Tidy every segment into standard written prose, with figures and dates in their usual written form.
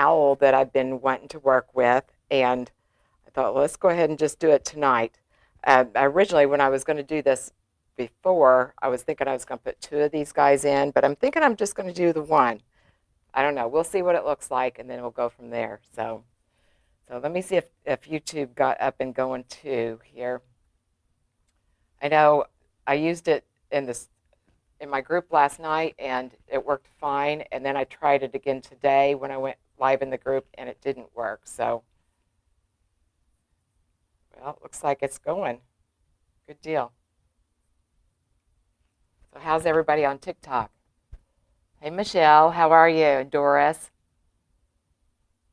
owl that I've been wanting to work with, and I thought, well, let's go ahead and just do it tonight. Originally, when I was going to do this before, I was thinking I was going to put two of these guys in, but I'm thinking I'm just going to do the one. I don't know. We'll see what it looks like, and then we'll go from there. So let me see if YouTube got up and going too here. I know I used it in my group last night, and it worked fine. And then I tried it again today when I went live in the group, and it didn't work. So, well, it looks like it's going. Good deal. So how's everybody on TikTok? Hey, Michelle, how are you? Doris,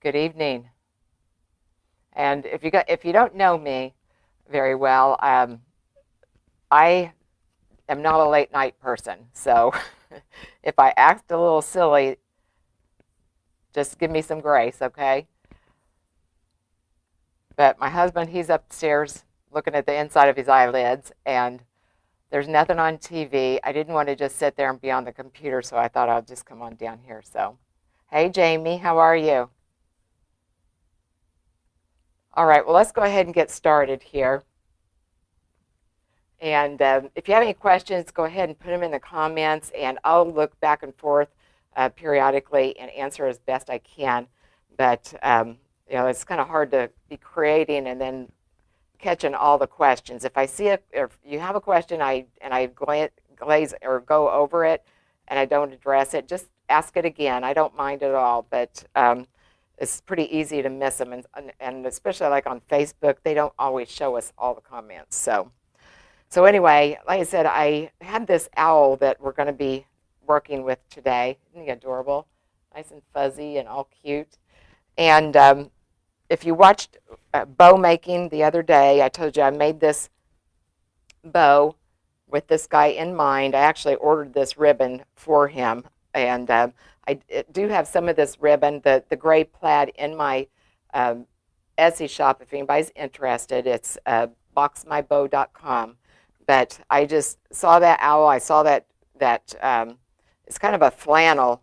good evening. And if you don't know me very well, I am not a late night person. So if I act a little silly, just give me some grace, okay? But my husband, he's upstairs looking at the inside of his eyelids, and there's nothing on TV. I didn't want to just sit there and be on the computer, so I thought I'll just come on down here. So, hey, Jamie, how are you? All right, well, let's go ahead and get started here. And if you have any questions, go ahead and put them in the comments, and I'll look back and forth periodically and answer as best I can. But you know, it's kind of hard to be creating and then catching all the questions. If I see it, if you have a question, I glaze or go over it, and I don't address it, just ask it again. I don't mind at all, but it's pretty easy to miss them, and especially like on Facebook, they don't always show us all the comments. So anyway, like I said, I had this owl that we're going to be working with today. Isn't he adorable? Nice and fuzzy and all cute. And if you watched bow making the other day, I told you I made this bow with this guy in mind. I actually ordered this ribbon for him, and I do have some of this ribbon, the gray plaid, in my Etsy shop. If anybody's interested, it's boxmybow.com. But I just saw that owl. I saw that it's kind of a flannel.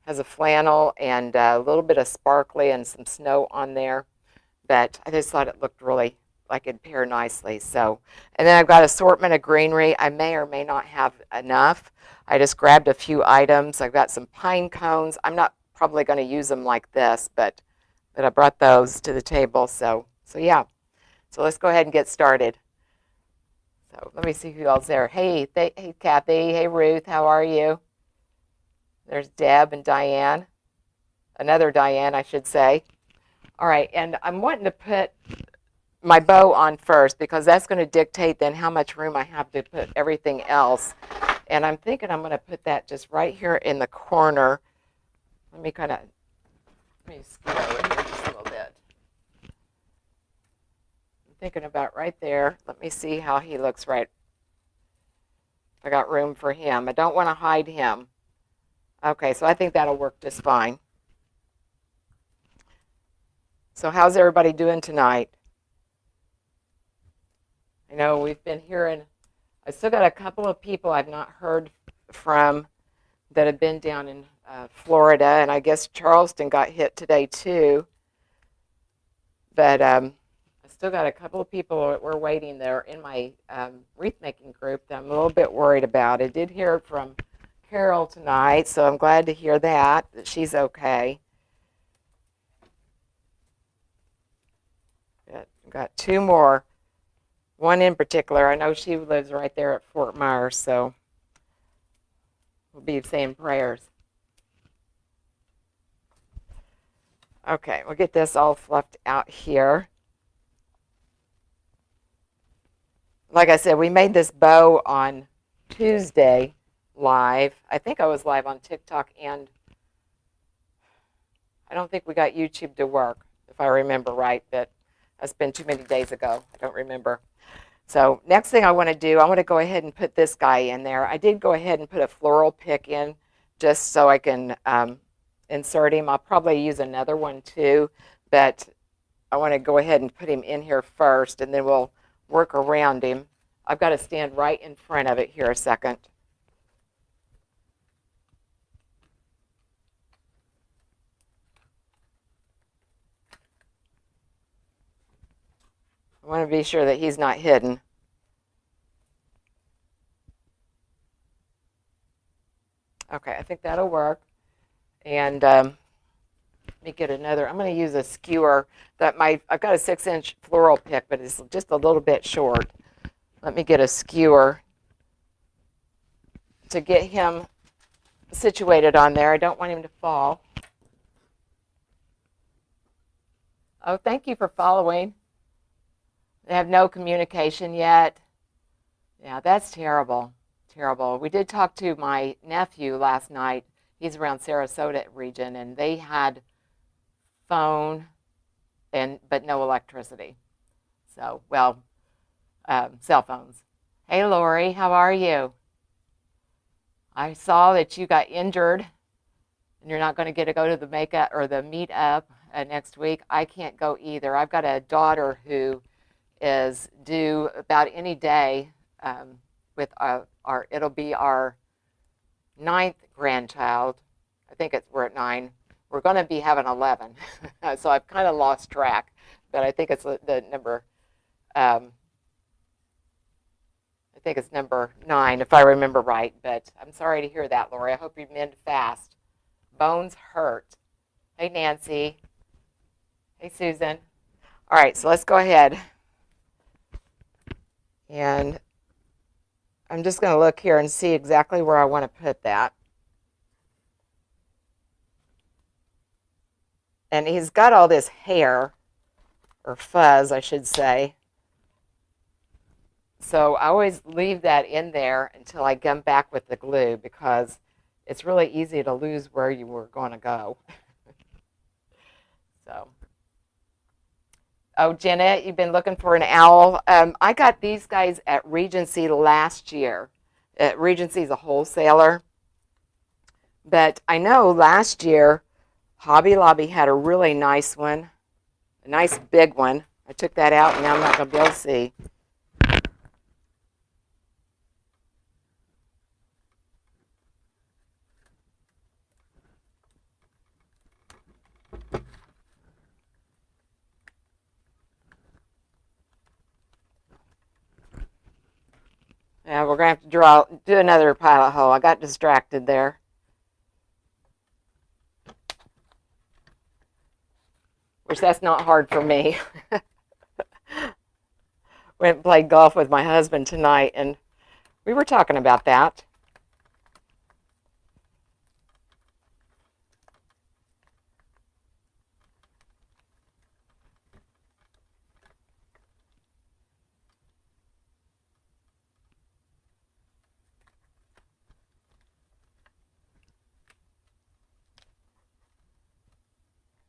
Has a flannel and a little bit of sparkly and some snow on there. But I just thought it looked really like it'd pair nicely. So, and then I've got assortment of greenery. I may or may not have enough. I just grabbed a few items. I've got some pine cones. I'm not probably going to use them like this, but I brought those to the table. So yeah. So let's go ahead and get started. So let me see who else there. Hey, hey, Kathy. Hey, Ruth. How are you? There's Deb and Diane. Another Diane, I should say. All right, and I'm wanting to put my bow on first because that's going to dictate then how much room I have to put everything else. And I'm thinking I'm going to put that just right here in the corner. Let me scoot over here just a little bit. I'm thinking about right there. Let me see how he looks right. If I got room for him. I don't want to hide him. Okay, so I think that'll work just fine. So how's everybody doing tonight? I know we've been hearing, I still got a couple of people I've not heard from that have been down in Florida, and I guess Charleston got hit today too. But I still got a couple of people that were waiting there in my wreath making group that I'm a little bit worried about. I did hear from Carol tonight, so I'm glad to hear that she's okay. Got two more. One in particular, I know she lives right there at Fort Myers, so we'll be saying prayers. Okay, we'll get this all fluffed out here. Like I said, we made this bow on Tuesday live. I think I was live on TikTok, and I don't think we got YouTube to work, if I remember right, but that's been too many days ago. I don't remember. So next thing I want to do, I want to go ahead and put this guy in there. I did go ahead and put a floral pick in just so I can insert him. I'll probably use another one too, but I want to go ahead and put him in here first, and then we'll work around him. I've got to stand right in front of it here a second. I want to be sure that he's not hidden. Okay, I think that'll work. And let me get another. I'm going to use a skewer I've got a 6-inch floral pick, but it's just a little bit short. Let me get a skewer to get him situated on there. I don't want him to fall. Oh, thank you for following. They have no communication yet. Yeah, that's terrible. Terrible. We did talk to my nephew last night. He's around Sarasota region, and they had phone but no electricity. So, well, cell phones. Hey, Lori, how are you? I saw that you got injured and you're not going to get to go to the makeup or the meetup next week. I can't go either. I've got a daughter who is due about any day with it'll be our 9th grandchild. I think we're at 9. We're going to be having 11. So I've kind of lost track, but I think it's the number. I think it's number 9, if I remember right. But I'm sorry to hear that, Lori. I hope you mend fast. Bones hurt. Hey, Nancy. Hey, Susan. All right, so let's go ahead. And I'm just going to look here and see exactly where I want to put that. And he's got all this hair, or fuzz, I should say. So I always leave that in there until I come back with the glue, because it's really easy to lose where you were going to go. So, oh, Janet, you've been looking for an owl. I got these guys at Regency last year. Regency's a wholesaler. But I know last year Hobby Lobby had a really nice one, a nice big one. I took that out, and now I'm not going to be able to see. Yeah, we're going to have to do another pilot hole. I got distracted there. Which that's not hard for me. Went and played golf with my husband tonight, and we were talking about that.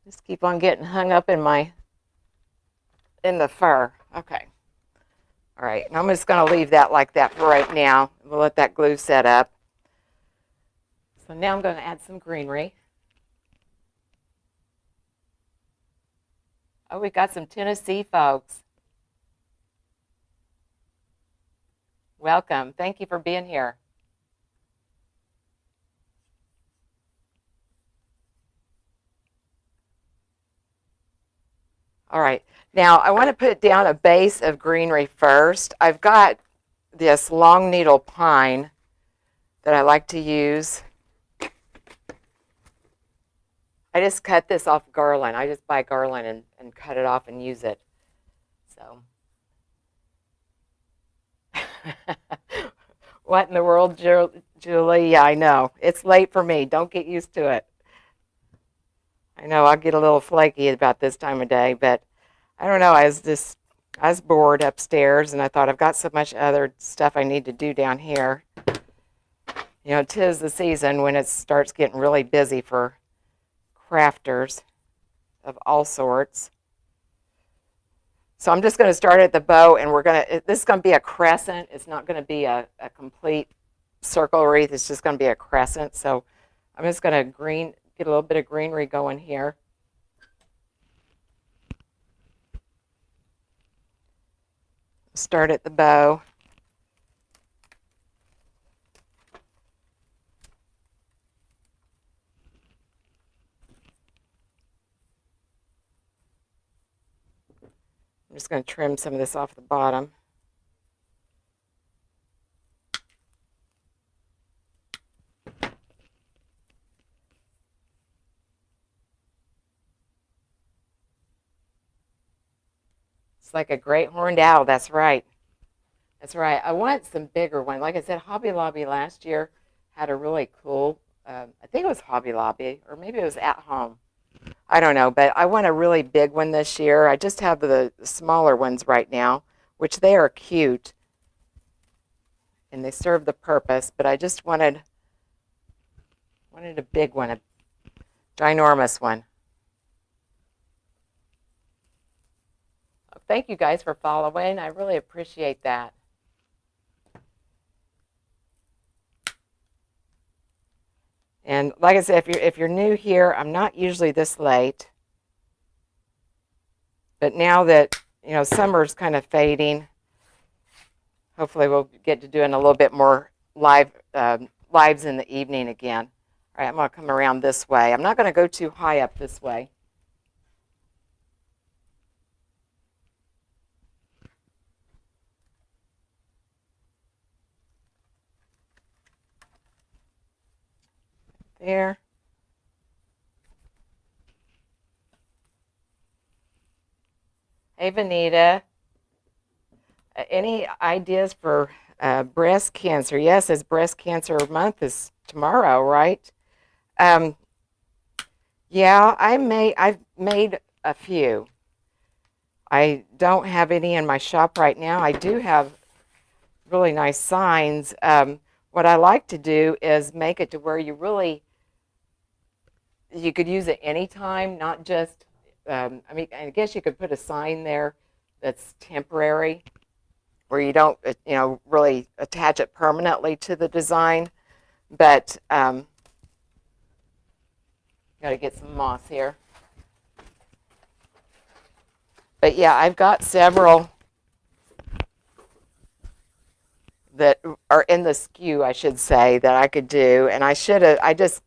Just keep on getting hung up in the fur. Okay. All right, and I'm just going to leave that like that for right now. We'll let that glue set up. So now I'm going to add some greenery. Oh, we got some Tennessee folks. Welcome. Thank you for being here. All right, now I want to put down a base of greenery first. I've got this long needle pine that I like to use. I just cut this off garland. I just buy garland and cut it off and use it. So, what in the world, Julie? Yeah, I know. It's late for me. Don't get used to it. I know I'll get a little flaky about this time of day, but I don't know. I was bored upstairs, and I thought I've got so much other stuff I need to do down here. You know, 'tis the season when it starts getting really busy for crafters of all sorts. So I'm just going to start at the bow, and this is going to be a crescent. It's not going to be a complete circle wreath. It's just going to be a crescent. So I'm just going to get a little bit of greenery going here. Start at the bow. I'm just going to trim some of this off the bottom. It's like a great horned owl. That's right. That's right. I want some bigger one. Like I said, Hobby Lobby last year had a really cool, I think it was Hobby Lobby, or maybe it was At Home. I don't know, but I want a really big one this year. I just have the smaller ones right now, which they are cute, and they serve the purpose, but I just wanted a big one, a ginormous one. Thank you guys for following. I really appreciate that. And like I said, if you're new here, I'm not usually this late. But now that, summer's kind of fading, hopefully we'll get to doing a little bit more lives in the evening again. All right, I'm going to come around this way. I'm not going to go too high up this way. There. Hey, Vanita. Any ideas for breast cancer? Yes, it's breast cancer month is tomorrow, right? Yeah, I've made a few. I don't have any in my shop right now. I do have really nice signs. What I like to do is make it to where you could use it anytime, not just, I guess you could put a sign there that's temporary, where you don't, really attach it permanently to the design. But got to get some moss here. But yeah, I've got several that are in the SKU, I should say, that I could do. And I just,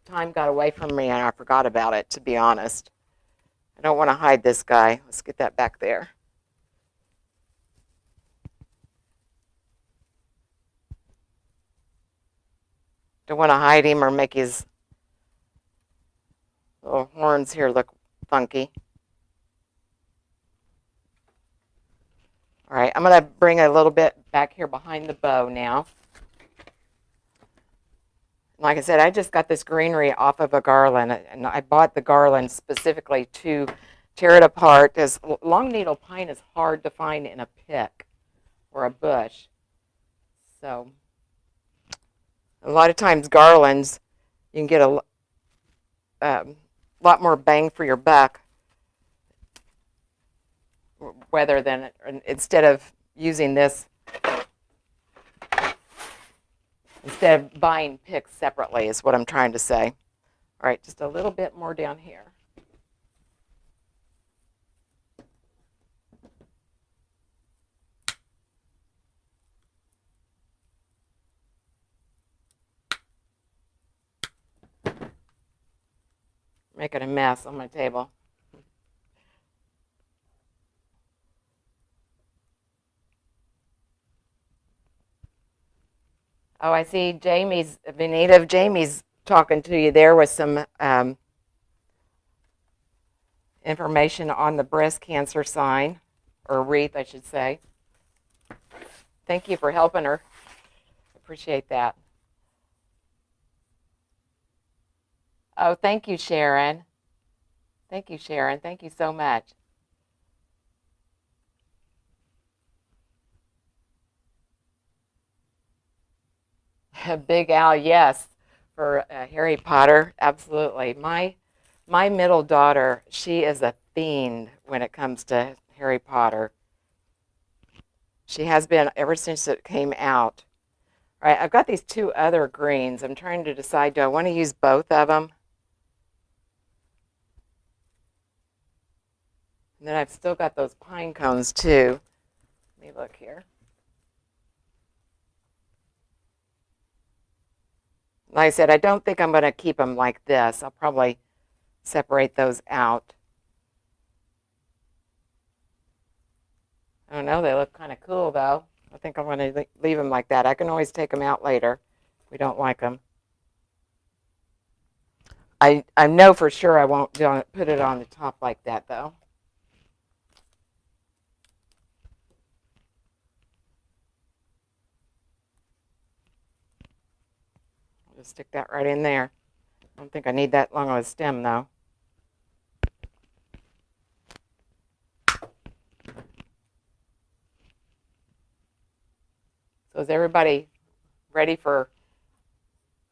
time got away from me and I forgot about it, to be honest. I don't want to hide this guy. Let's get that back there. Don't want to hide him or make his little horns here look funky. All right, I'm going to bring a little bit back here behind the bow now. Like I said, I just got this greenery off of a garland, and I bought the garland specifically to tear it apart, because long needle pine is hard to find in a pick or a bush. So a lot of times garlands, you can get a lot more bang for your buck, rather than instead of using this, instead of buying picks separately, is what I'm trying to say. All right, just a little bit more down here. Making a mess on my table. Oh, I see Vanita, Jamie's talking to you there with some information on the breast cancer sign, or wreath, I should say. Thank you for helping her. Appreciate that. Oh, thank you, Sharon. Thank you, Sharon. Thank you so much. Big Al, yes, for Harry Potter, absolutely. My middle daughter, she is a fiend when it comes to Harry Potter. She has been ever since it came out. All right, I've got these two other greens. I'm trying to decide, do I want to use both of them? And then I've still got those pine cones too. Let me look here. Like I said, I don't think I'm going to keep them like this. I'll probably separate those out. I don't know, they look kind of cool though. I think I'm going to leave them like that. I can always take them out later if we don't like them. I know for sure I won't put it on the top like that though. I'll just stick that right in there. I don't think I need that long of a stem though. So is everybody ready for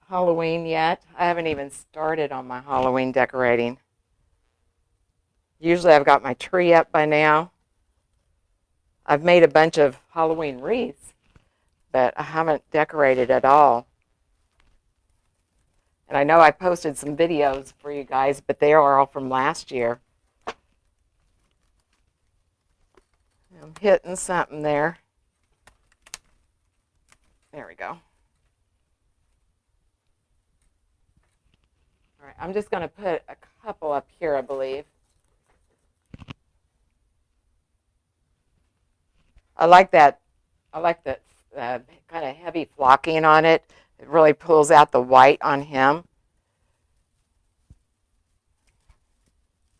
Halloween yet? I haven't even started on my Halloween decorating. Usually I've got my tree up by now. I've made a bunch of Halloween wreaths, but I haven't decorated at all. And I know I posted some videos for you guys, but they are all from last year. I'm hitting something there. There we go. All right, I'm just going to put a couple up here, I believe. I like that. I like that kind of heavy flocking on it. It really pulls out the white on him.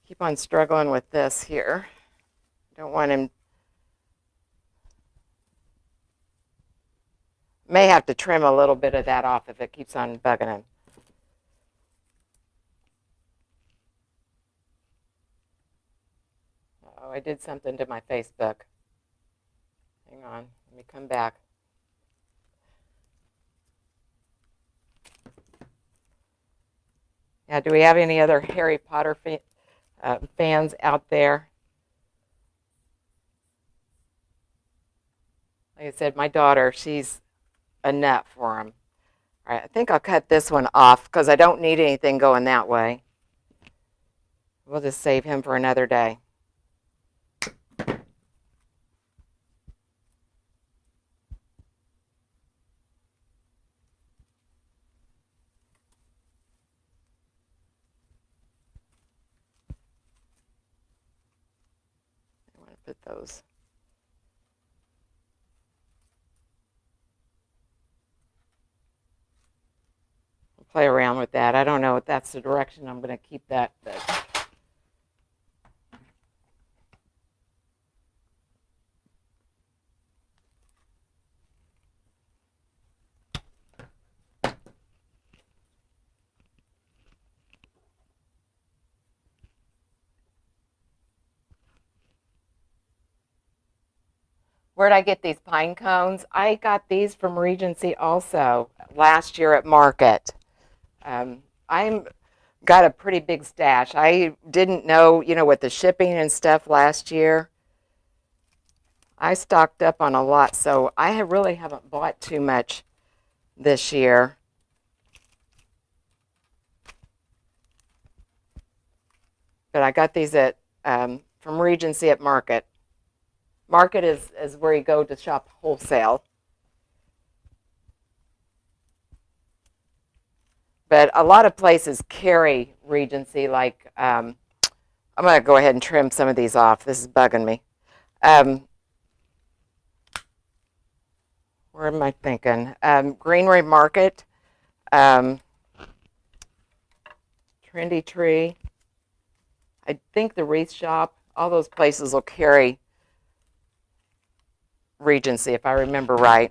Keep on struggling with this here. Don't want him. May have to trim a little bit of that off if it keeps on bugging him. Oh, I did something to my Facebook. Hang on, let me come back. Yeah, do we have any other Harry Potter fans out there? Like I said, my daughter, she's a nut for him. All right, I think I'll cut this one off because I don't need anything going that way. We'll just save him for another day. I want to put those. I'll play around with that. I don't know if that's the direction I'm going to keep that, but where'd I get these pine cones? I got these from Regency also last year at Market. I'm got a pretty big stash. I didn't know, with the shipping and stuff last year. I stocked up on a lot, so I really haven't bought too much this year. But I got these at from Regency at Market. Market is where you go to shop wholesale. But a lot of places carry Regency, like, I'm going to go ahead and trim some of these off. This is bugging me. Where am I thinking? Greenery Market, Trendy Tree. I think the Wreath Shop, all those places will carry Regency, if I remember right.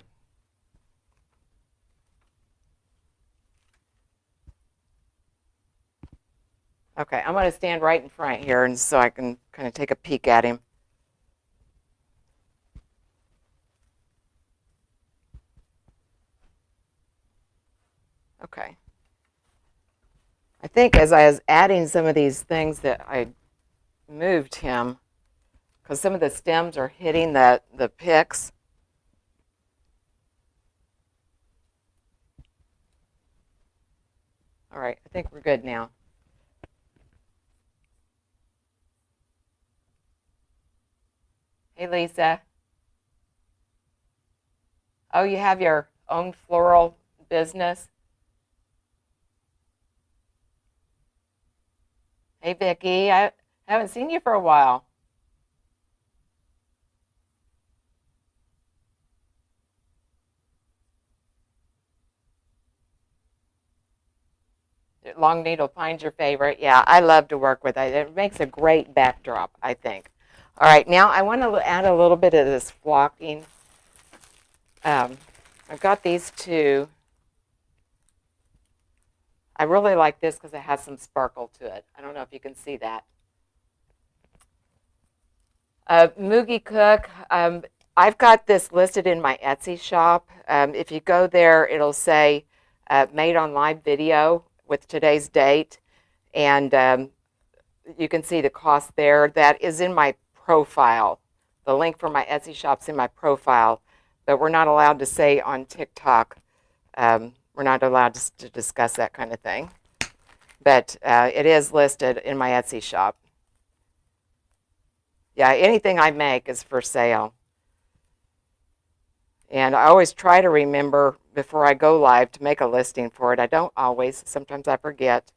Okay, I'm going to stand right in front here, and so I can kind of take a peek at him. Okay. I think as I was adding some of these things that I moved him, because some of the stems are hitting the picks. All right, I think we're good now. Hey, Lisa. Oh, you have your own floral business? Hey, Vicki. I haven't seen you for a while. Long needle pine's your favorite. Yeah, I love to work with it. It makes a great backdrop, I think. All right, now I want to add a little bit of this flocking. I've got these two. I really like this because it has some sparkle to it. I don't know if you can see that. Moogie Cook, I've got this listed in my Etsy shop. If you go there, it'll say made on live video with today's date, and you can see the cost there. That is in my profile. The link for my Etsy shop's in my profile, but we're not allowed to say on TikTok. We're not allowed to discuss that kind of thing. But it is listed in my Etsy shop. Yeah, anything I make is for sale. And I always try to remember before I go live to make a listing for it. I don't always. Sometimes I forget.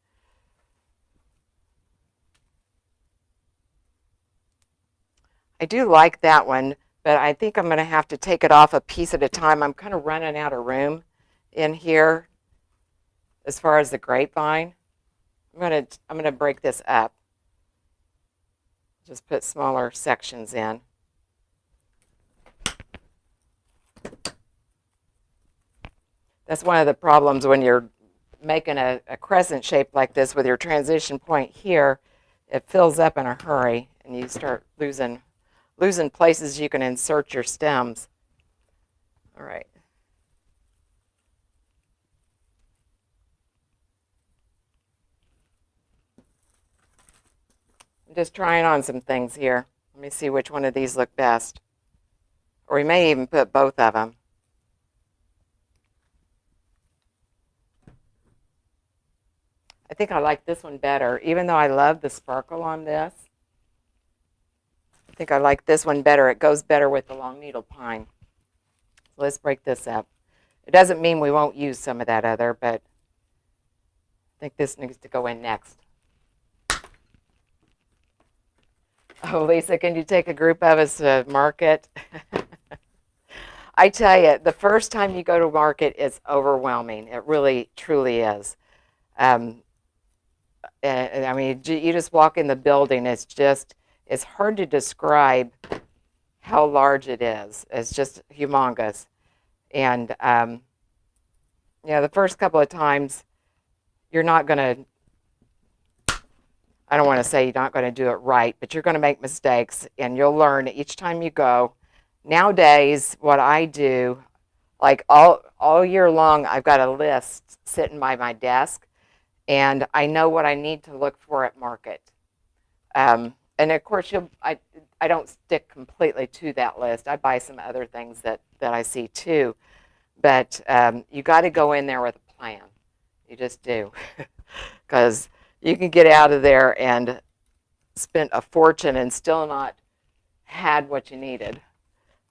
I do like that one, but I think I'm going to have to take it off a piece at a time. I'm kind of running out of room in here as far as the grapevine. I'm going to break this up. Just put smaller sections in. That's one of the problems when you're making a crescent shape like this with your transition point here. It fills up in a hurry and you start losing places you can insert your stems. All right. I'm just trying on some things here. Let me see which one of these look best. Or we may even put both of them. I think I like this one better, even though I love the sparkle on this. I think I like this one better. It goes better with the long needle pine. So let's break this up. It doesn't mean we won't use some of that other, but I think this needs to go in next. Oh, Lisa, can you take a group of us to market? I tell you, the first time you go to market, it's overwhelming. It really, truly is. I mean, you just walk in the building. It's hard to describe how large it is. It's just humongous. And, the first couple of times, you're not going to, I don't want to say you're not going to do it right, but you're going to make mistakes, and you'll learn each time you go. Nowadays, what I do, like all year long, I've got a list sitting by my desk, and I know what I need to look for at market. And of course, I don't stick completely to that list. I buy some other things that I see too. But you got to go in there with a plan. You just do. Because you can get out of there and spend a fortune and still not had what you needed.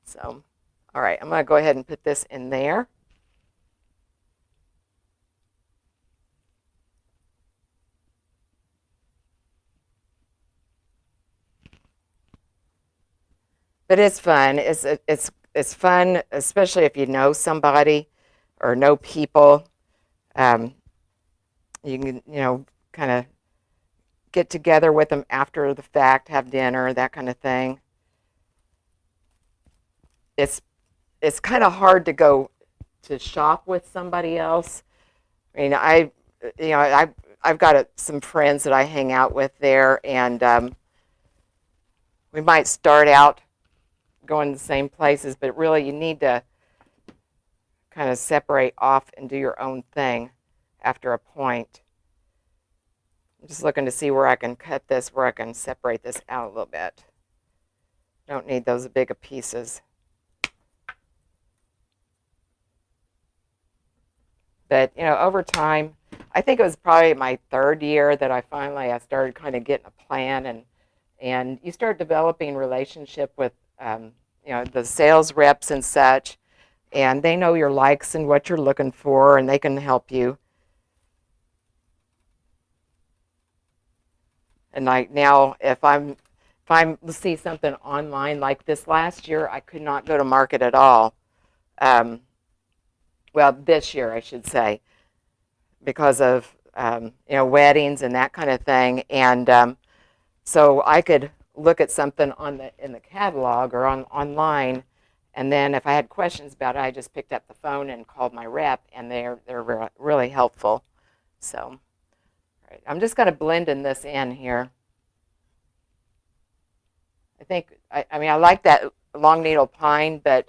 So, all right, I'm going to go ahead and put this in there. But it's fun. It's fun, especially if you know somebody or know people. You can, kind of get together with them after the fact, have dinner, that kind of thing. It's kind of hard to go to shop with somebody else. I mean, I've got some friends that I hang out with there, and we might start out going to the same places, but really you need to kind of separate off and do your own thing after a point. I'm just looking to see where I can cut this, where I can separate this out a little bit. Don't need those big pieces. But, over time, I think it was probably my third year that I started kind of getting a plan, and you start developing relationship with, the sales reps and such, and they know your likes and what you're looking for, and they can help you. And like now, if I'm see something online like this last year, I could not go to market at all. Well, this year I should say, because of weddings and that kind of thing. And so I could look at something in the catalog or online, and then if I had questions about it, I just picked up the phone and called my rep, and they're really helpful. So, right, I'm just going to blend this in here. I mean, I like that long needle pine, but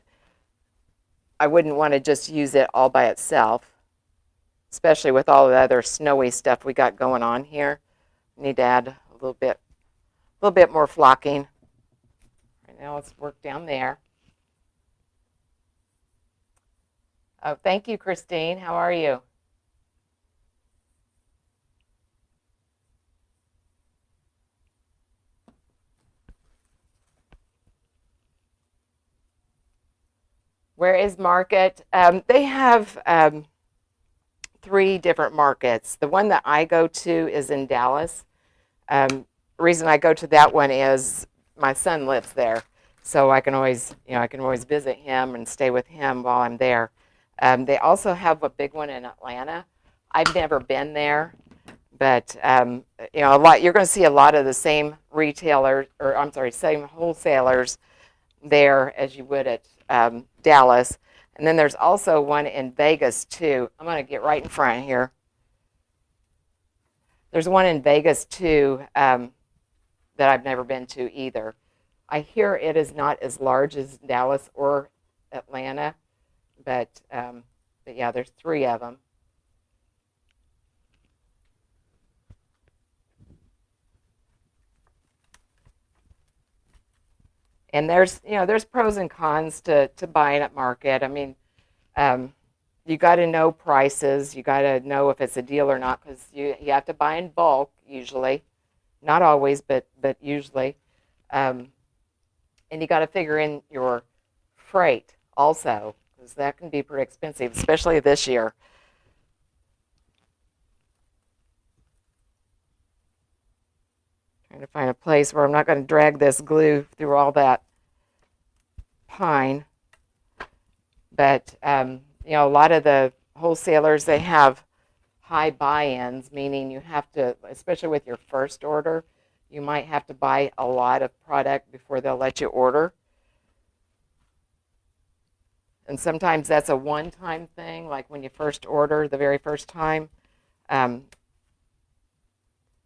I wouldn't want to just use it all by itself, especially with all the other snowy stuff we got going on here. Need to add a little bit more flocking. Right now, let's work down there. Oh, thank you, Christine. How are you? Where is market? They have 3 different markets. The one that I go to is in Dallas. The reason I go to that one is my son lives there, so I can always visit him and stay with him while I'm there. They also have a big one in Atlanta. I've never been there, but you're going to see a lot of the same retailers, or I'm sorry, same wholesalers there as you would at Dallas. And then there's also one in Vegas too. I'm going to get right in front here. There's one in Vegas too that I've never been to either. I hear it is not as large as Dallas or Atlanta, but yeah, there's 3 of them. And there's pros and cons to buying at market. I mean, you got to know prices. You got to know if it's a deal or not, because you have to buy in bulk usually, not always, but usually, and you got to figure in your freight also, because that can be pretty expensive, especially this year. Trying to find a place where I'm not going to drag this glue through all that pine. But a lot of the wholesalers, they have high buy-ins, meaning you have to, especially with your first order, you might have to buy a lot of product before they'll let you order. And sometimes that's a one-time thing, like when you first order the very first time.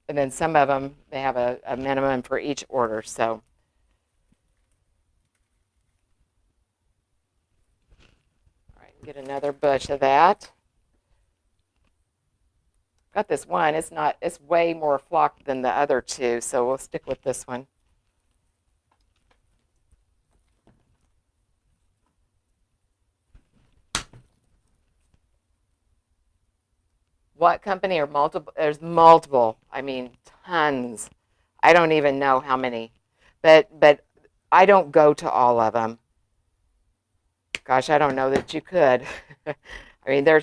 And then some of them, they have a minimum for each order. So, all right, get another bush of that. Got this one. It's way more flocked than the other 2, so we'll stick with this one. What company are multiple? There's multiple. I mean, tons. I don't even know how many, but I don't go to all of them. Gosh, I don't know that you could. I mean, there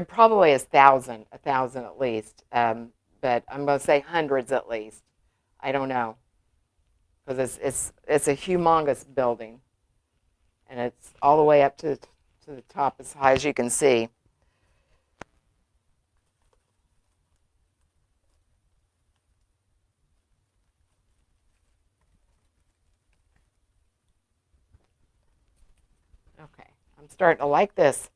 probably is a thousand at least, but I'm going to say hundreds at least. I don't know, because it's a humongous building, and it's all the way up to the top as high as you can see. Okay, I'm starting to like this.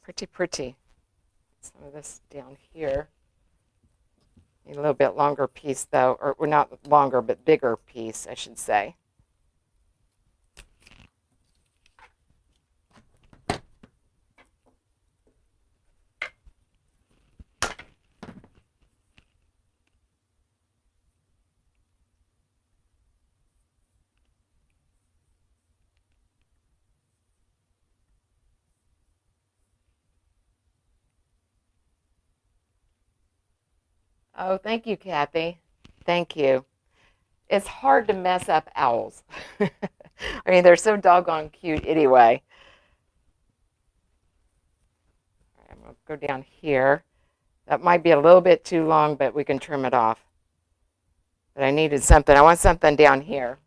Pretty, pretty. Some of this down here. Need a little bit longer piece though, or well, not longer, but bigger piece, I should say. Oh, thank you, Kathy. Thank you. It's hard to mess up owls. I mean, they're so doggone cute anyway. All right, I'm going to go down here. That might be a little bit too long, but we can trim it off. But I needed something. I want something down here.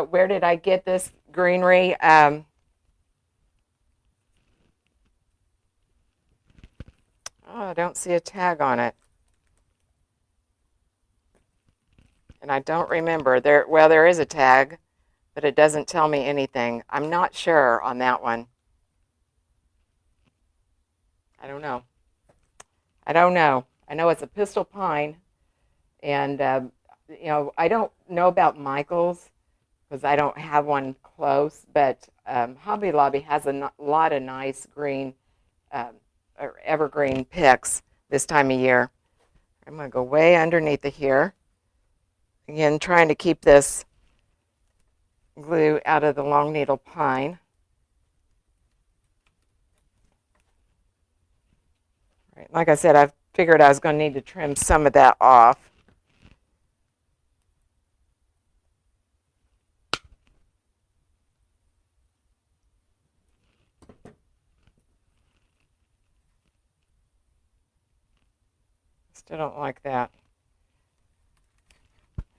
Where did I get this greenery? Oh, I don't see a tag on it. And I don't remember. Well, there is a tag, but it doesn't tell me anything. I'm not sure on that one. I don't know. I don't know. I know it's a pistol pine, and I don't know about Michael's because I don't have one close. But Hobby Lobby has a lot of nice green, um, or evergreen picks this time of year. I'm going to go way underneath it here. Again, trying to keep this glue out of the long needle pine. Right, like I said, I figured I was going to need to trim some of that off. Still don't like that.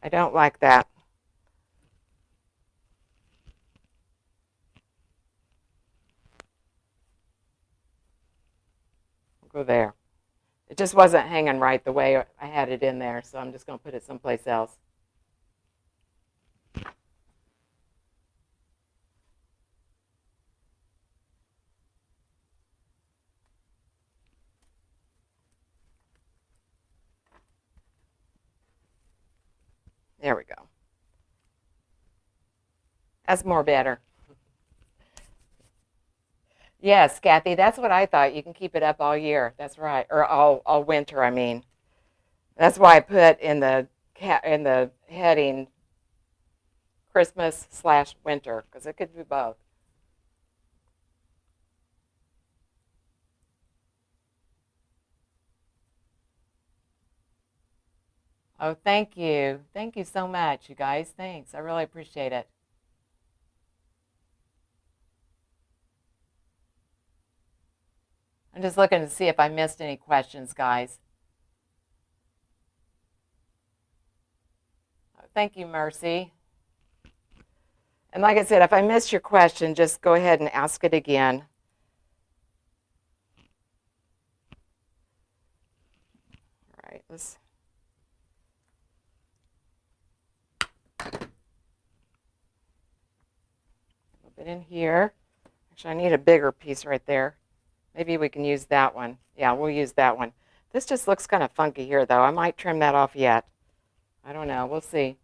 I don't like that. Go there. It just wasn't hanging right the way I had it in there, so I'm just going to put it someplace else. There we go. That's more better. Yes, Kathy, that's what I thought. You can keep it up all year. That's right, or all winter. I mean, that's why I put in the heading Christmas/winter because it could be both. Oh, thank you so much, you guys. Thanks, I really appreciate it. I'm just looking to see if I missed any questions, guys. Oh, thank you, Mercy. And like I said, if I missed your question, just go ahead and ask it again. All right, let's. A little bit in here. Actually, I need a bigger piece right there. Maybe we can use that one. Yeah, we'll use that one. This just looks kind of funky here, though. I might trim that off yet. I don't know. We'll see.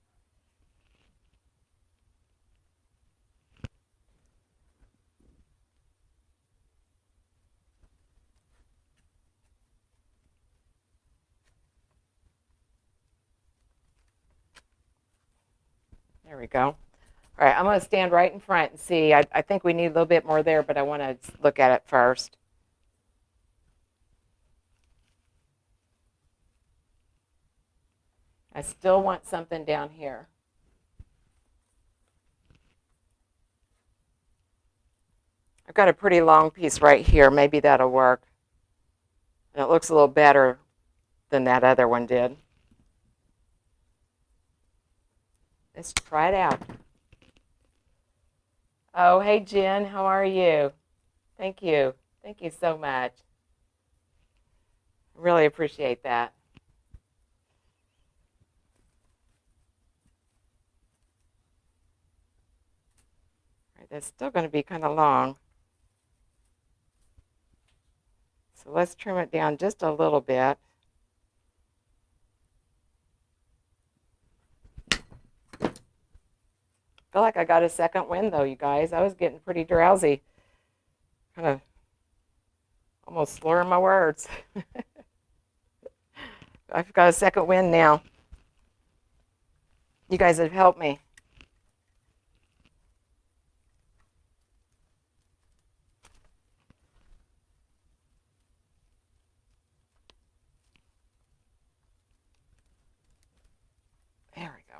There we go. All right, I'm going to stand right in front and see. I think we need a little bit more there, but I want to look at it first. I still want something down here. I've got a pretty long piece right here. Maybe that'll work. And it looks a little better than that other one did. Let's try it out. Oh, hey, Jen, how are you? Thank you. Thank you so much. Really appreciate that. All right, that's still going to be kind of long. So let's trim it down just a little bit. I feel like I got a second wind, though, you guys. I was getting pretty drowsy. Kind of almost slurring my words. I've got a second wind now. You guys have helped me. There we go.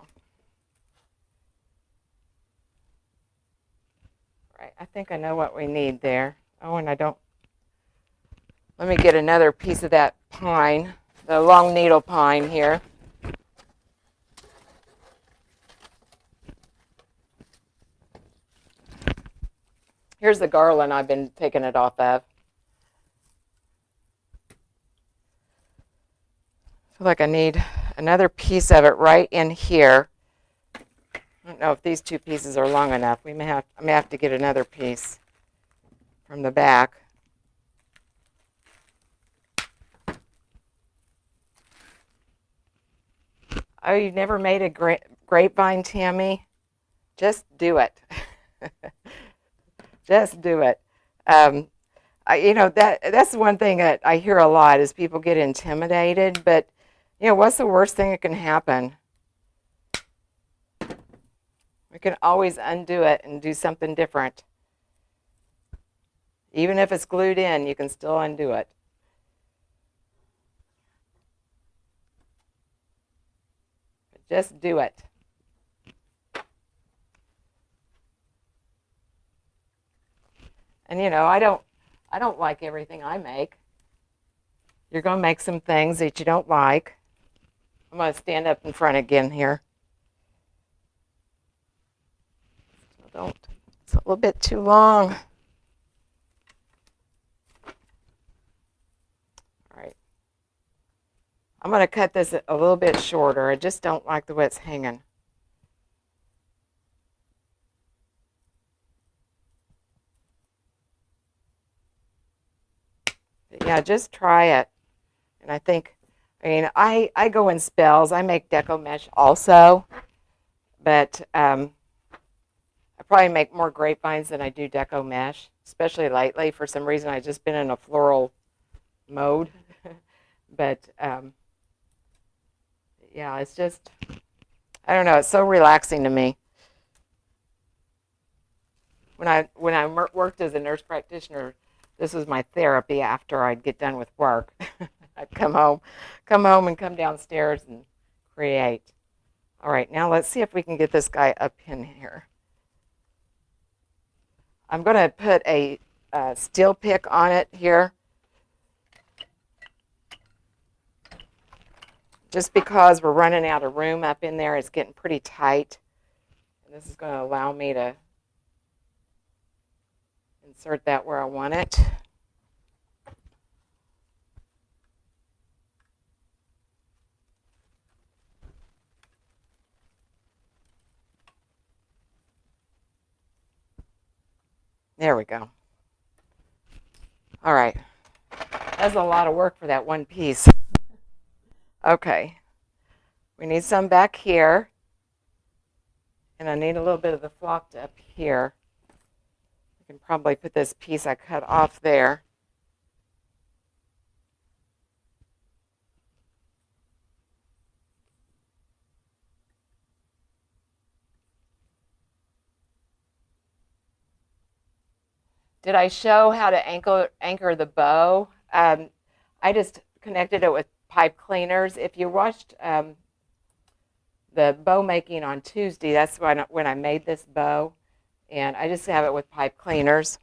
All right, I think I know what we need there. Oh, and I don't. Let me get another piece of that pine, the long needle pine here. Here's the garland I've been taking it off of. I feel like I need another piece of it right in here. I don't know if these two pieces are long enough. I may have to get another piece from the back. Oh, you never made a grapevine, Tammy? Just do it. Just do it. Um, that's one thing that I hear a lot is people get intimidated, but what's the worst thing that can happen? We can always undo it and do something different. Even if it's glued in, you can still undo it. But just do it. And I don't like everything I make. You're going to make some things that you don't like. I'm going to stand up in front again here. It's a little bit too long. All right. I'm going to cut this a little bit shorter. I just don't like the way it's hanging. But yeah, just try it. And I go in spells. I make deco mesh also, but I probably make more grapevines than I do deco mesh, especially lately. For some reason, I've just been in a floral mode. But yeah, it's just, I don't know, it's so relaxing to me. When I worked as a nurse practitioner, this was my therapy after I'd get done with work. I'd come home and come downstairs and create. All right, now let's see if we can get this guy up in here. I'm going to put a steel pick on it here, just because we're running out of room up in there. It's getting pretty tight. And this is going to allow me to insert that where I want it. There we go. All right. That's a lot of work for that one piece. Okay. We need some back here. And I need a little bit of the flocked up here. I can probably put this piece I cut off there. Did I show how to anchor the bow? I just connected it with pipe cleaners. If you watched the bow making on Tuesday, that's when I made this bow. And I just have it with pipe cleaners.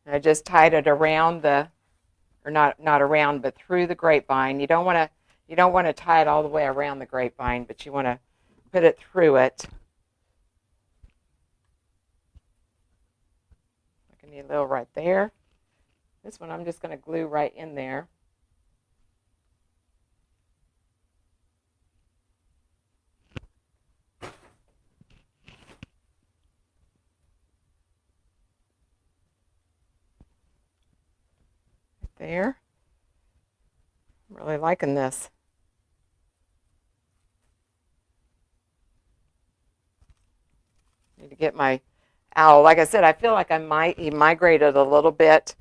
And I just tied it around or not around, but through the grapevine. You don't want to tie it all the way around the grapevine, but you want to put it through it. I need a little right there. This one I'm just going to glue right in there. Right there. I'm really liking this. Need to get my owl. Like I said, I feel like he migrated a little bit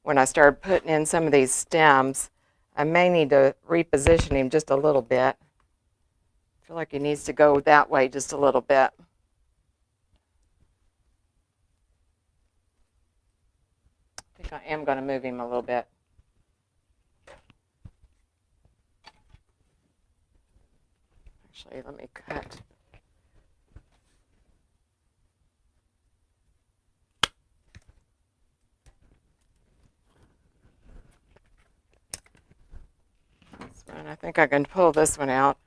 when I started putting in some of these stems. I may need to reposition him just a little bit. I feel like he needs to go that way just a little bit. I think I am going to move him a little bit. Actually, let me cut. This one, I think I can pull this one out.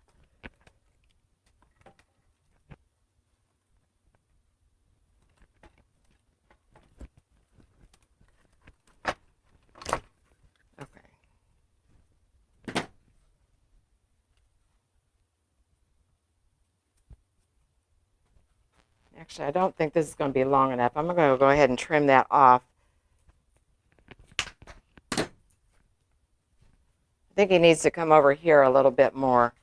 Actually, I don't think this is going to be long enough. I'm going to go ahead and trim that off. I think he needs to come over here a little bit more.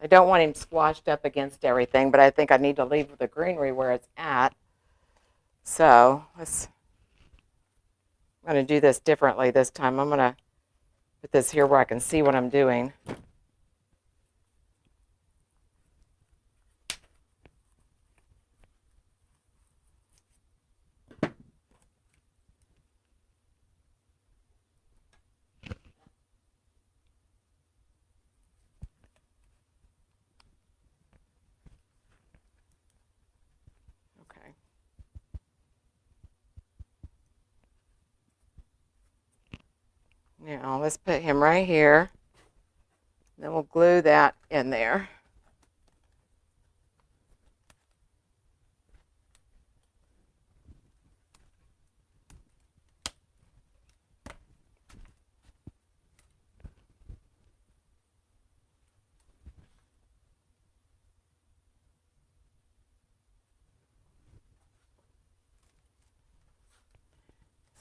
I don't want him squashed up against everything, but I think I need to leave the greenery where it's at. So I'm going to do this differently this time. I'm going to put this here where I can see what I'm doing. Okay. Now let's put him right here. Then we'll glue that in there.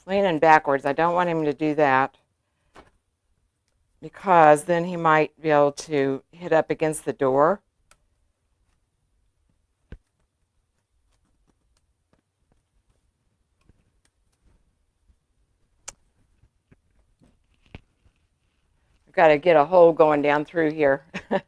Leaning backwards. I don't want him to do that because then he might be able to hit up against the door. I've got to get a hole going down through here. Right.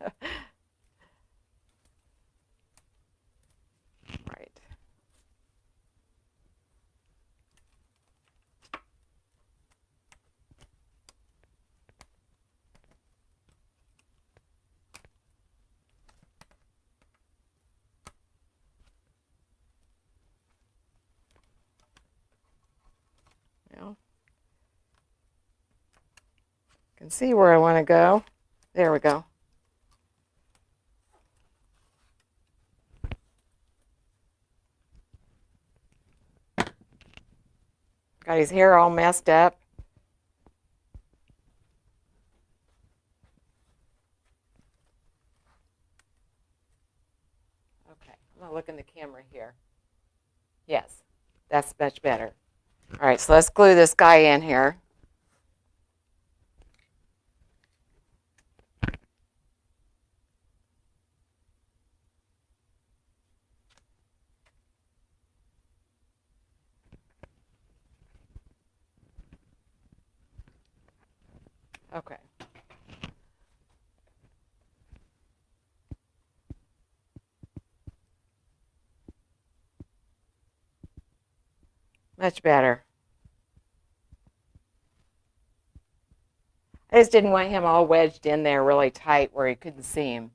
Well, can see where I want to go. There we go. Got his hair all messed up. Okay, I'm going to look in the camera here. Yes, that's much better. All right, so let's glue this guy in here. Okay. Much better. I just didn't want him all wedged in there really tight where he couldn't see him.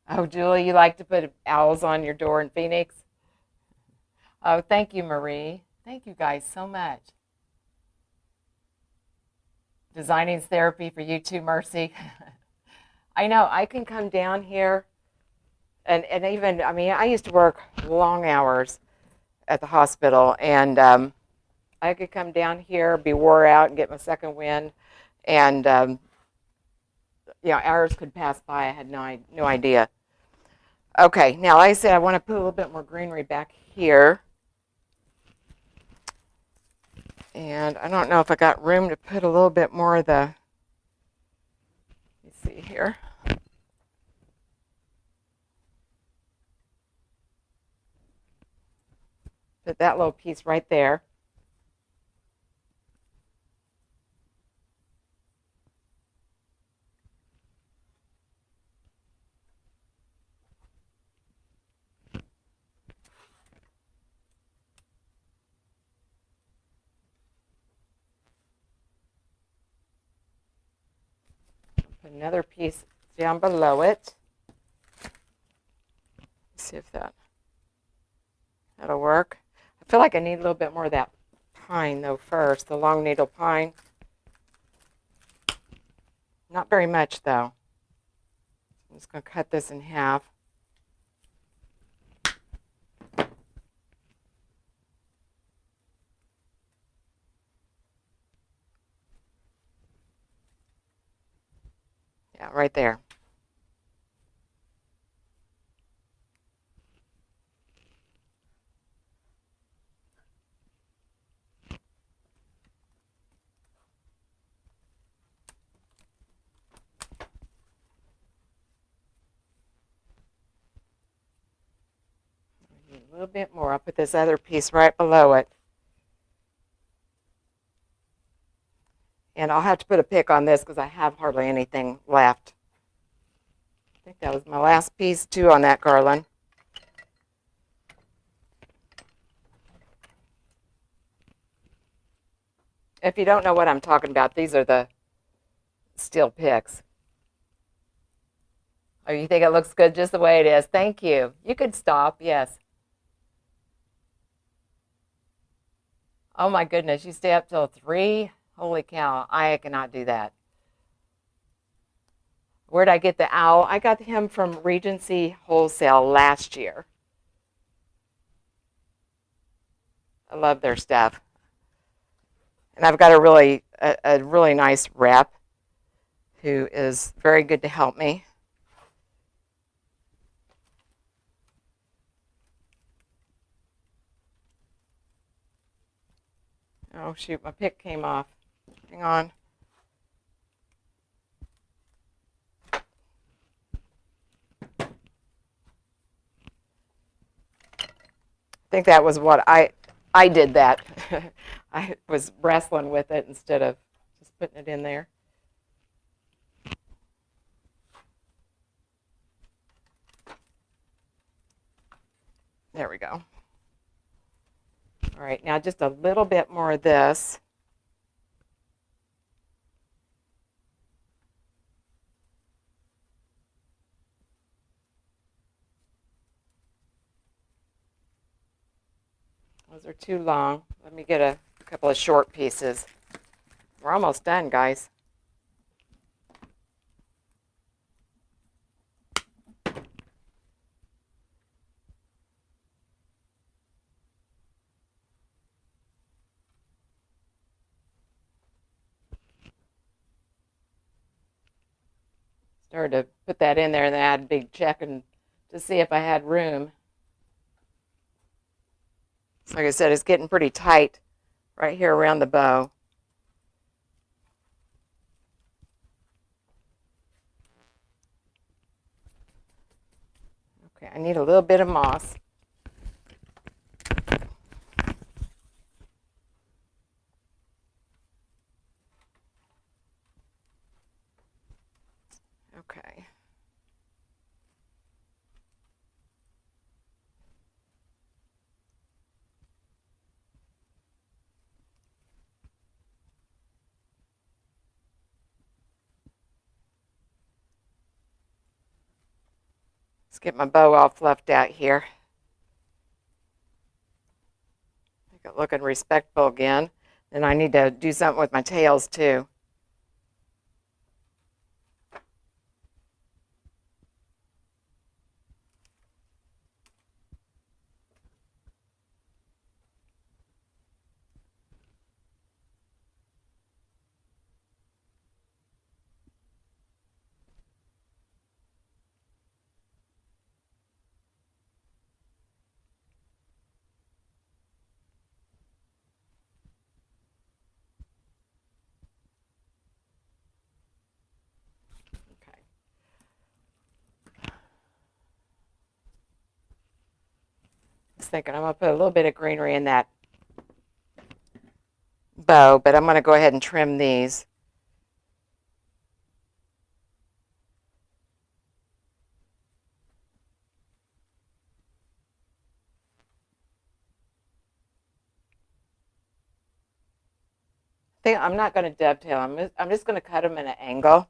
Oh, Julie, you like to put owls on your door in Phoenix? Oh, thank you, Marie. Thank you guys so much. Designing therapy for you too, Mercy. I know, I can come down here and even, I mean, I used to work long hours at the hospital, and I could come down here, be wore out, and get my second wind, and hours could pass by. I had no idea. Okay, now like I said, I want to put a little bit more greenery back here. And I don't know if I got room to put a little bit more of the, let's see here. Put that little piece right there. Put another piece down below it. Let's see if that'll work. I feel like I need a little bit more of that pine though first, the long needle pine. Not very much though. I'm just going to cut this in half. right there. A little bit more. I'll put this other piece right below it. And I'll have to put a pick on this because I have hardly anything left. I think that was my last piece too on that garland. If you don't know what I'm talking about, these are the steel picks. Oh, you think it looks good just the way it is? Thank you. You could stop, yes. Oh my goodness, you stay up till 3? Holy cow, I cannot do that. Where'd I get the owl? I got him from Regency Wholesale last year. I love their stuff. And I've got a really nice rep who is very good to help me. Oh shoot, my pick came off. Hang on. I think that was what I did that. I was wrestling with it instead of just putting it in there. There we go. All right, now just a little bit more of this. Those are too long. Let me get a couple of short pieces. We're almost done, guys. Started to put that in there and then add a big check and to see if I had room. So like I said, it's getting pretty tight right here around the bow. Okay, I need a little bit of moss. Okay. Let's get my bow all fluffed out here. Make it looking respectful again. And I need to do something with my tails too. Thinking I'm going to put a little bit of greenery in that bow, but I'm going to go ahead and trim these. I'm not going to dovetail. I'm just going to cut them in an angle.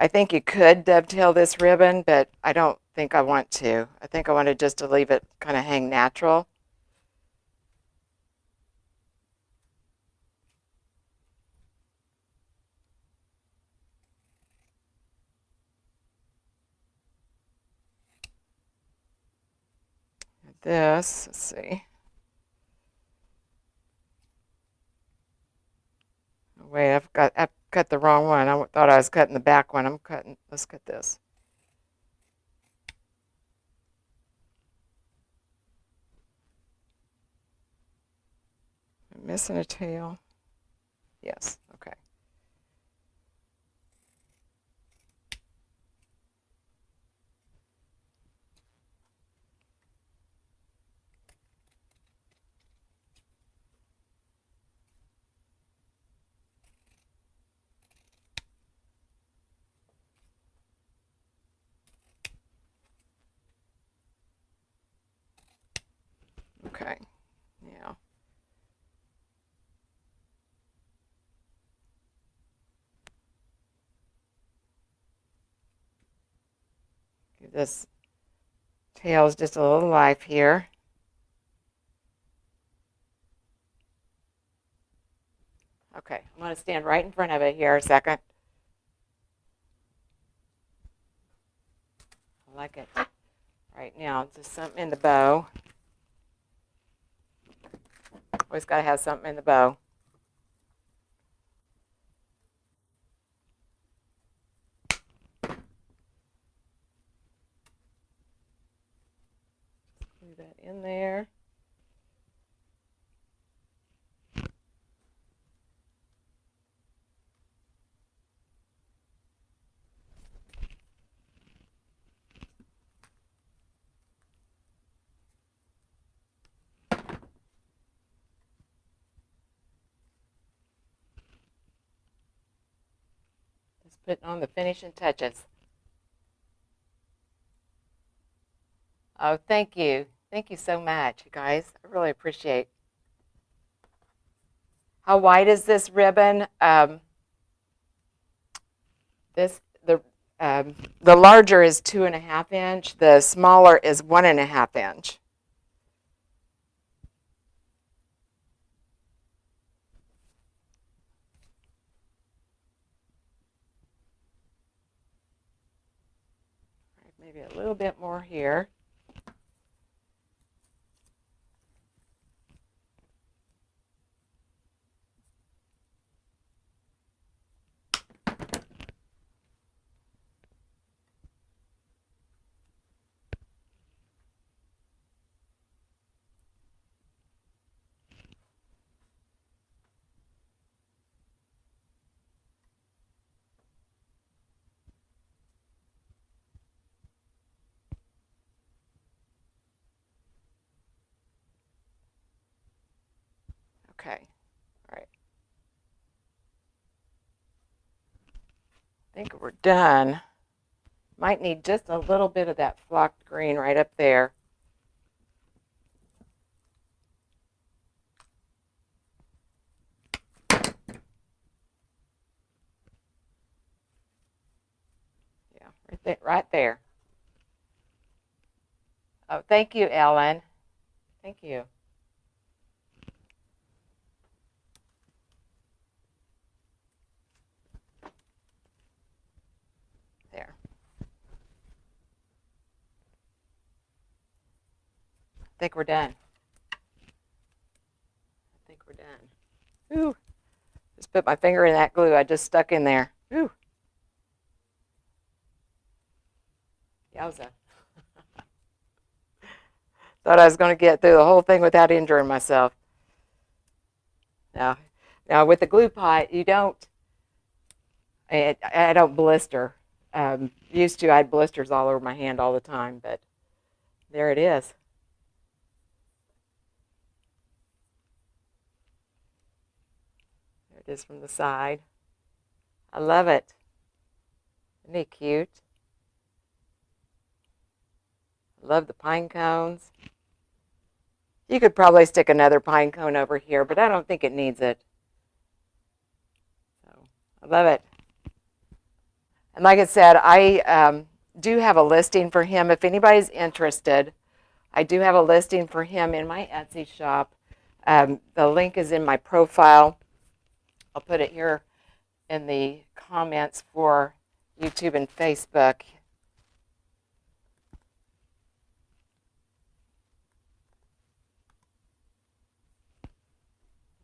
I think you could dovetail this ribbon, but I don't think I want to. I think I wanted just to leave it kind of hang natural. This, let's see. Wait, cut the wrong one. I thought I was cutting the back one. Let's cut this. I'm missing a tail. Yes, okay. Okay, yeah. Give this tails just a little life here. Okay, I'm going to stand right in front of it here a second. I like it. Right now, just something in the bow. Always got to have something in the bow. Glue that in there. Just putting on the finishing touches. Oh, thank you. Thank you so much, you guys. I really appreciate. How wide is this ribbon? This the larger is 2.5 inch. The smaller is 1.5 inch. Maybe a little bit more here. Okay, all right. I think we're done. Might need just a little bit of that flocked green right up there. Yeah, right there. Oh, thank you, Ellen. Thank you. There. I think we're done. I think we're done. Ooh. Just put my finger in that glue I just stuck in there. Ooh. Yowza. Thought I was going to get through the whole thing without injuring myself. Now with the glue pot, you don't, I don't blister. Used to, I had blisters all over my hand all the time, but there it is. There it is from the side. I love it. Isn't he cute? I love the pine cones. You could probably stick another pine cone over here, but I don't think it needs it. So I love it. And like I said, I do have a listing for him. If anybody's interested, I do have a listing for him in my Etsy shop. The link is in my profile. I'll put it here in the comments for YouTube and Facebook.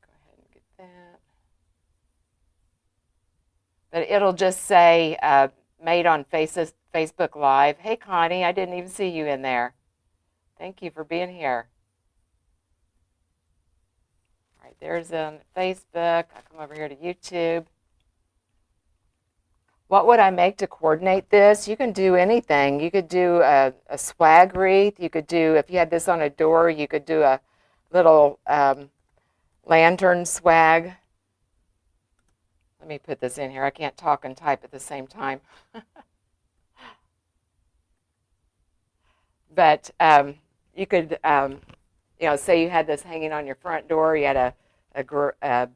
Go ahead and get that. But it'll just say made on Facebook Live. Hey, Connie, I didn't even see you in there. Thank you for being here. All right, there's on Facebook. I come over here to YouTube. What would I make to coordinate this? You can do anything. You could do a swag wreath. You could do, if you had this on a door, you could do a little lantern swag. Let me put this in here. I can't talk and type at the same time. But you could, say you had this hanging on your front door. You had a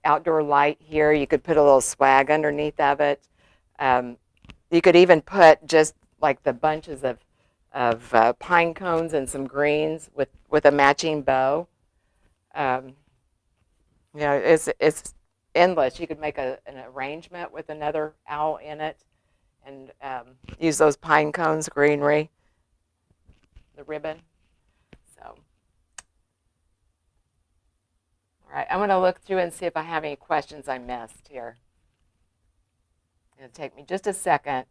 outdoor light here. You could put a little swag underneath of it. You could even put just like the bunches of pine cones and some greens with a matching bow. It's endless. You could make an arrangement with another owl in it and use those pine cones, greenery, the ribbon. So, all right, I'm going to look through and see if I have any questions I missed here. It'll take me just a second.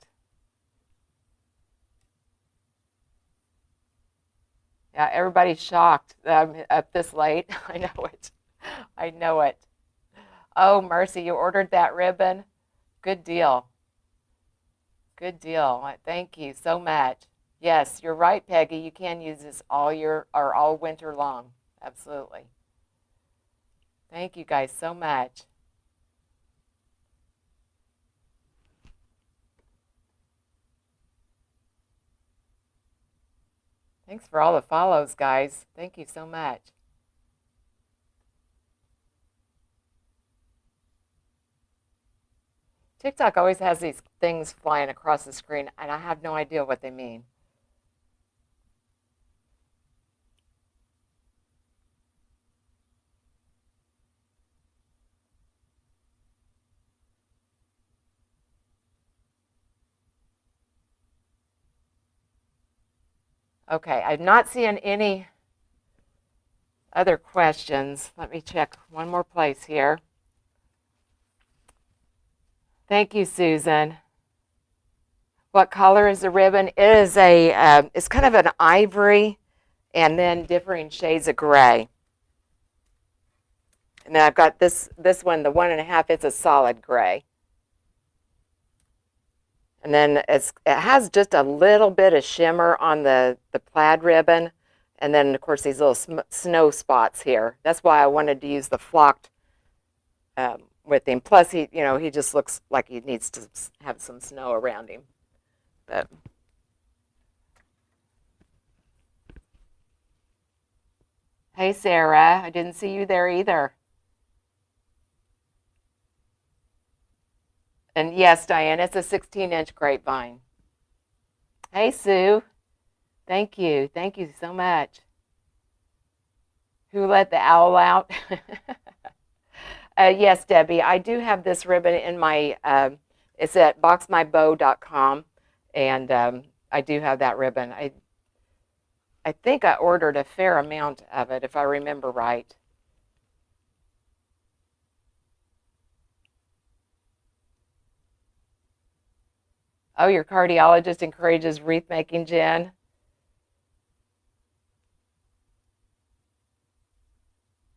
Yeah, everybody's shocked that I'm up this late. I know it. I know it. Oh, Mercy, you ordered that ribbon? Good deal. Good deal. Thank you so much. Yes, you're right, Peggy. You can use this all year or all winter long. Absolutely. Thank you guys so much. Thanks for all the follows, guys. Thank you so much. TikTok always has these things flying across the screen, and I have no idea what they mean. Okay, I've not seen any other questions. Let me check one more place here. Thank you, Susan. What color is the ribbon? It is it's kind of an ivory and then differing shades of gray. And then I've got this one, the 1.5, it's a solid gray. And then it has just a little bit of shimmer on the plaid ribbon. And then, of course, these little snow spots here. That's why I wanted to use the flocked with him. Plus, he just looks like he needs to have some snow around him. But hey, Sarah, I didn't see you there either. And yes, Diane, it's a 16-inch grapevine. Hey, Sue. Thank you. Thank you so much. Who let the owl out? Yes, Debbie, I do have this ribbon in my, it's at boxmybow.com, and I do have that ribbon. I think I ordered a fair amount of it, if I remember right. Oh, your cardiologist encourages wreath making, Jen?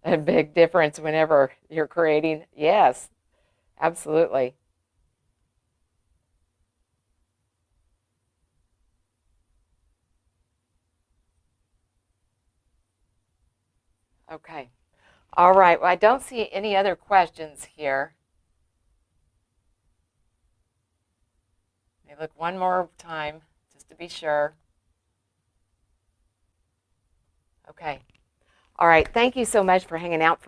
A big difference whenever you're creating. Yes, absolutely. Okay. All right. Well, I don't see any other questions here. Let me look one more time just to be sure. Okay. All right. Thank you so much for hanging out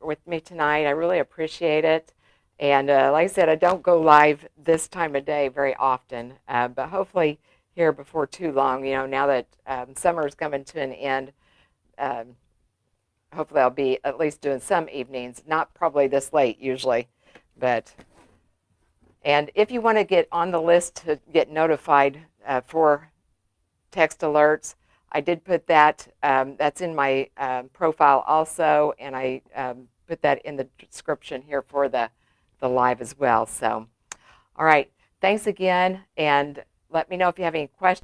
with me tonight. I really appreciate it. And like I said, I don't go live this time of day very often, but hopefully here before too long, now that summer is coming to an end, hopefully I'll be at least doing some evenings, not probably this late usually, but, and if you want to get on the list to get notified for text alerts, I did put that, that's in my profile also, and I put that in the description here for the live as well. So, All right. Thanks again, and let me know if you have any questions.